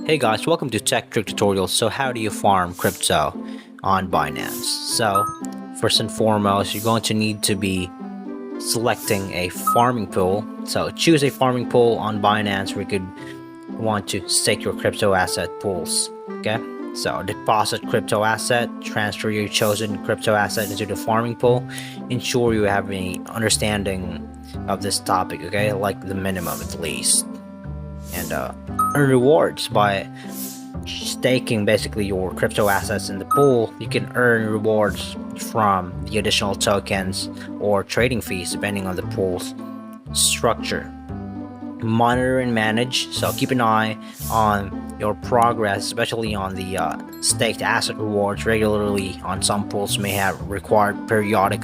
Hey guys, welcome to Tech Trick Tutorials. So how do you farm crypto on Binance? So first and foremost, you're going to need to be selecting a farming pool. So choose a farming pool on Binance where you could want to stake your crypto asset pools. Okay, so deposit crypto asset, transfer your chosen crypto asset into the farming pool. Ensure you have any understanding of this topic, okay, like the minimum at least. And earn rewards by staking basically your crypto assets in the pool. You can earn rewards from the additional tokens or trading fees depending on the pool's structure. Monitor and manage, so keep an eye on your progress, especially on the staked asset rewards. Regularly on some pools may have required periodic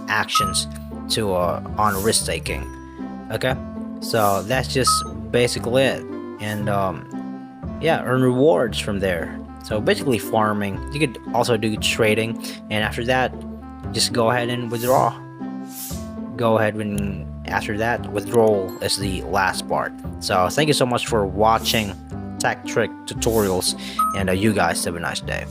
actions to on risk taking. Okay, so that's just basically it. And yeah, earn rewards from there. So basically farming. You could also do trading, and after that just go ahead and withdraw. Go ahead when after that withdrawal is the last part. So thank you so much for watching Tech Trick Tutorials, and you guys have a nice day.